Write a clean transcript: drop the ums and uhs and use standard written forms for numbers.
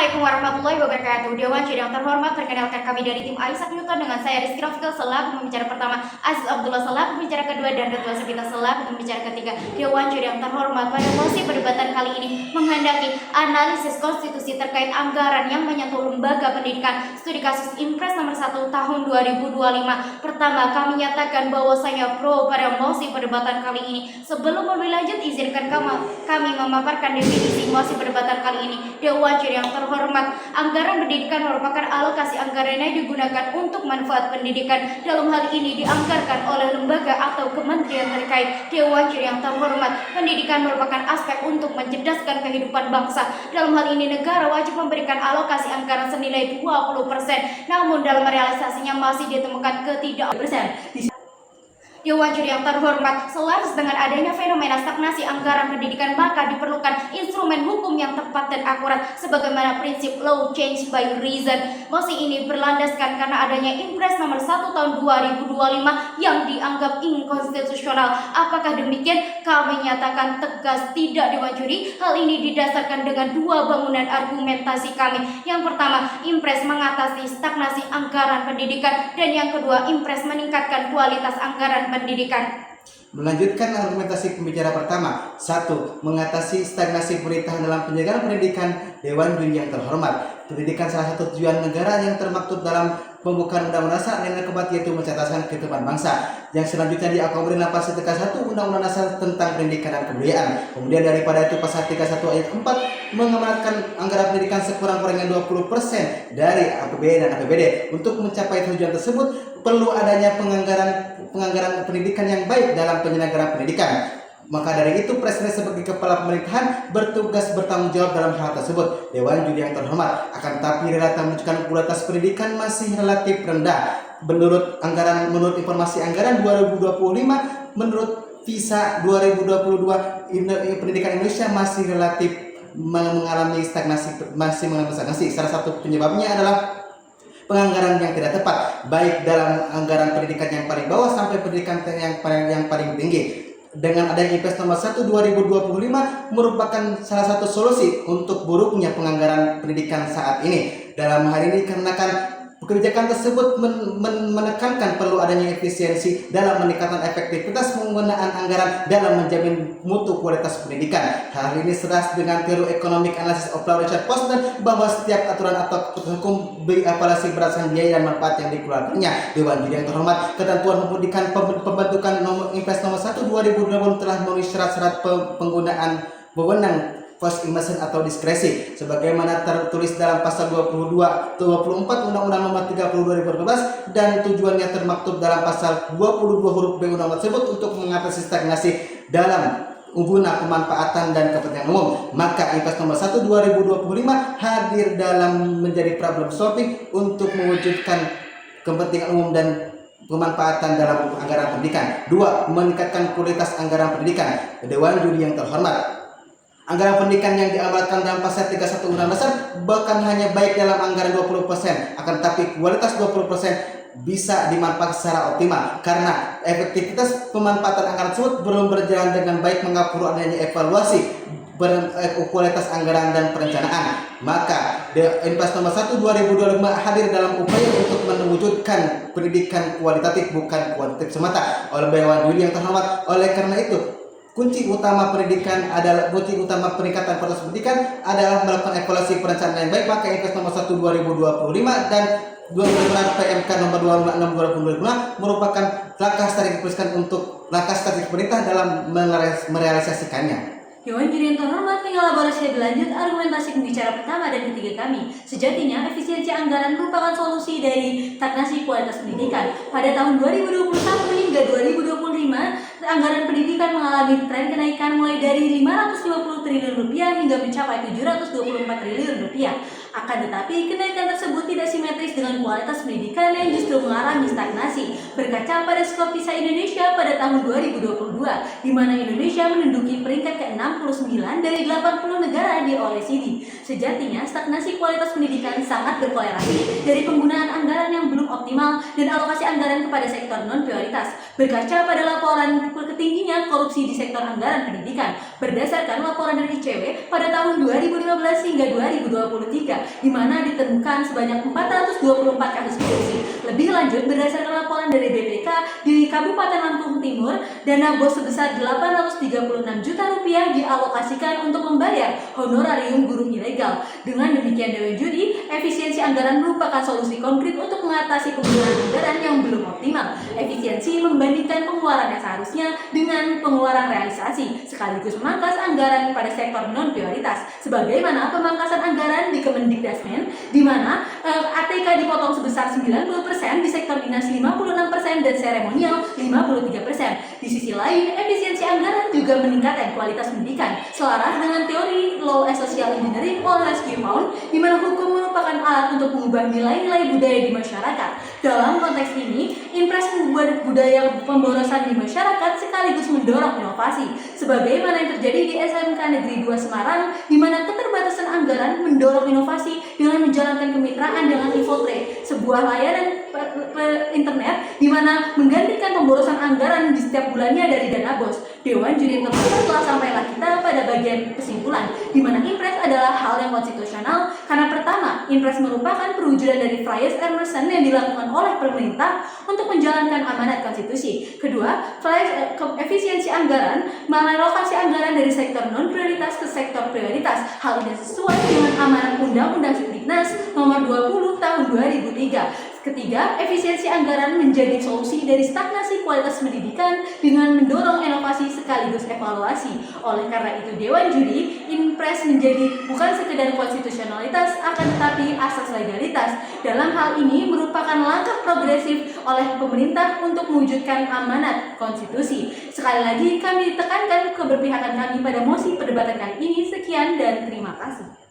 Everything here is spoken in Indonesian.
Assalamualaikum warahmatullahi wabarakatuh. Dewan Juri yang terhormat, perkenalkan kami dari tim Isaac Newton dengan saya Rizky Rafiqal selaku pembicara pertama, Aziz Abdullah selaku pembicara kedua, dan Ridwan Sabita selaku pembicara ketiga. Dewan Juri yang terhormat, pada mosi perdebatan kali ini menghendaki analisis konstitusi terkait anggaran yang menyentuh lembaga pendidikan studi kasus Impres nomor 1 tahun 2025. Pertama, kami nyatakan bahwasanya pro pada mosi perdebatan kali ini. Sebelum lebih lanjut, izinkan kami memaparkan definisi mosi perdebatan kali ini. Dewan Juri yang terhormat, anggaran pendidikan merupakan alokasi anggaran yang digunakan untuk manfaat pendidikan. Dalam hal ini dianggarkan oleh lembaga atau kementerian terkait. Dewan Juri yang terhormat, pendidikan merupakan aspek untuk mencerdaskan kehidupan bangsa. Dalam hal ini negara wajib memberikan alokasi anggaran senilai 20%. Namun dalam realisasinya masih ditemukan ketidakpersen. Dewan Juri yang terhormat, selaras dengan adanya fenomena stagnasi anggaran pendidikan, maka diperlukan instrumen hukum yang tepat dan akurat sebagaimana prinsip law change by reason. Mosi ini berlandaskan karena adanya Impres nomor 1 tahun 2025 yang dianggap inkonstitusional. Apakah demikian? Kami nyatakan tegas tidak, Dewan Juri. Hal ini didasarkan dengan dua bangunan argumentasi kami. Yang pertama, Impres mengatasi stagnasi anggaran pendidikan, dan yang kedua, Impres meningkatkan kualitas anggaran pendidikan. Melanjutkan argumentasi pembicara pertama, 1. Mengatasi stagnasi pemerintahan dalam penyelenggaraan pendidikan. Dewan Juri yang terhormat, pendidikan salah satu tujuan negara yang termaktub dalam pembukaan Undang-Undang Dasar yang keempat, yaitu mencerdaskan kehidupan bangsa. Yang selanjutnya diakomodir dalam pasal 31 Undang-Undang Dasar tentang Pendidikan dan Kebudayaan. Kemudian daripada itu pasal 31 ayat 4 mengamanatkan anggaran pendidikan sekurang-kurangnya 20% dari APBN dan APBD. Untuk mencapai tujuan tersebut perlu adanya penganggaran pendidikan yang baik dalam penyelenggaraan pendidikan. Maka dari itu Presiden sebagai kepala pemerintahan bertugas bertanggung jawab dalam hal tersebut. Dewan Juri yang terhormat, akan tetapi data menunjukkan kualitas pendidikan masih relatif rendah. Menurut informasi anggaran 2025, menurut VISA 2022, pendidikan Indonesia masih relatif mengalami stagnasi. Salah satu penyebabnya adalah penganggaran yang tidak tepat, baik dalam anggaran pendidikan yang paling bawah sampai pendidikan yang paling tinggi. Dengan adanya Impres nomor 1 2025 merupakan salah satu solusi untuk buruknya penganggaran pendidikan saat ini. Dalam hal ini dikarenakan kebijakan tersebut menekankan perlu adanya efisiensi dalam meningkatkan efektivitas penggunaan anggaran dalam menjamin mutu kualitas pendidikan. Hal ini seras dengan teori economic analysis of law Richard Posner bahwa setiap aturan atau hukum berevaluasi berdasarkan biaya dan manfaat yang dikeluarkannya. Dewan Juri yang terhormat, ketentuan pembentukan Impres nomor 1 2020 telah memenuhi syarat-syarat penggunaan wewenang first immersion atau diskresi sebagaimana tertulis dalam pasal 24 Undang-Undang Nomor 30 2012 dan tujuannya termaktub dalam pasal 22 huruf B Undang-Undang tersebut untuk mengatasi stagnasi dalam guna pemanfaatan dan kepentingan umum. Maka Impres nomor 1 2025 hadir dalam menjadi problem solving untuk mewujudkan kepentingan umum dan pemanfaatan dalam anggaran pendidikan. 2. Meningkatkan kualitas anggaran pendidikan. Dewan Juri yang terhormat, anggaran pendidikan yang diamalkan dalam pasal 31 Undang-Undang Dasar bahkan hanya baik dalam anggaran 20%, akan tetapi kualitas 20% bisa dimanfaatkan secara optimal karena efektivitas pemanfaatan anggaran tersebut belum berjalan dengan baik mengapa perlu adanya evaluasi kualitas anggaran dan perencanaan. Maka Impres nomor 1 2025 hadir dalam upaya untuk mewujudkan pendidikan kualitatif bukan kuantitatif semata oleh Dewan Juri yang terhormat. Oleh karena itu, kunci utama peningkatan kualitas pendidikan adalah melakukan evaluasi perencanaan yang baik. Maka Impres nomor 1 2025 dan 2025 PMK nomor 26 2025 merupakan langkah strategis pemerintah dalam merealisasikannya. Dewan Juri yang terhormat, mengelaborasi lebih lanjut argumentasi pembicara pertama dan ketiga kami. Sejatinya, efisiensi anggaran merupakan solusi dari stagnasi kualitas pendidikan. Pada tahun 2021 hingga 2025, anggaran pendidikan mengalami tren kenaikan mulai dari 550 triliun rupiah hingga mencapai 724 triliun rupiah. Akan tetapi, kenaikan tersebut tidak simetris dengan kualitas pendidikan yang justru mengalami stagnasi. Berkaca pada skop PISA Indonesia pada tahun 2022, di mana Indonesia menduduki peringkat ke-69 dari 80 negara di OECD. Sejatinya, stagnasi kualitas pendidikan sangat berkorelasi dari penggunaan anggaran yang belum optimal dan alokasi anggaran kepada sektor non-prioritas. berkaca pada laporan ketingginya korupsi di sektor anggaran pendidikan berdasarkan laporan dari ICW pada tahun 2015 hingga 2023, di mana ditemukan sebanyak 424 kasus korupsi. Lebih lanjut, berdasarkan laporan dari BPK di Kabupaten Lampung Timur, dana BOS sebesar 836 juta rupiah dialokasikan untuk membayar honorarium guru ilegal. Dengan demikian Dewan Juri, efisiensi anggaran merupakan solusi konkret untuk mengatasi penggunaan anggaran yang belum optimal. Efisiensi membandingkan pengeluaran yang seharusnya dengan pengeluaran realisasi, sekaligus memangkas anggaran pada sektor non-prioritas. Sebagaimana pemangkasan anggaran di Kemendikdasmen, di mana ATK dipotong sebesar 90%, di sektor dinas 56% dan seremonial 53%. Di sisi lain, efisiensi anggaran juga meningkatkan kualitas pendidikan, selaras dengan teori Law and Social Engineering oleh Rescue Found, di mana hukum merupakan alat untuk mengubah nilai-nilai budaya di masyarakat. Dalam konteks ini, impres membuat budaya pemborosan di masyarakat sekaligus mendorong inovasi, sebagaimana yang terjadi di SMK Negeri 2 Semarang, di mana keterbatasan anggaran mendorong inovasi dengan menjalankan kemitraan dengan Infotrade, sebuah layanan internet di mana menggantikan pemborosan anggaran di setiap bulannya dari dana BOS. Dewan Juri Terhormat telah sampailah kita pada bagian kesimpulan, di mana impres adalah hal yang konstitusional karena pertama, impres merupakan perwujudan dari Fries Emerson yang dilakukan oleh pemerintah untuk menjalankan amanat konstitusi. Kedua, efisiensi anggaran mengalokasi anggaran dari sektor non prioritas ke sektor prioritas. Hal ini sesuai dengan amanat Undang-Undang Sidiknas Nomor 20 Tahun 2003. Ketiga, efisiensi anggaran menjadi solusi dari stagnasi kualitas pendidikan dengan mendorong inovasi sekaligus evaluasi. Oleh karena itu, Dewan Juri, impres menjadi bukan sekedar konstitusionalitas, akan tetapi asas legalitas. Dalam hal ini merupakan langkah progresif oleh pemerintah untuk mewujudkan amanat konstitusi. Sekali lagi, kami tekankan keberpihakan kami pada mosi perdebatan kali ini. Sekian dan terima kasih.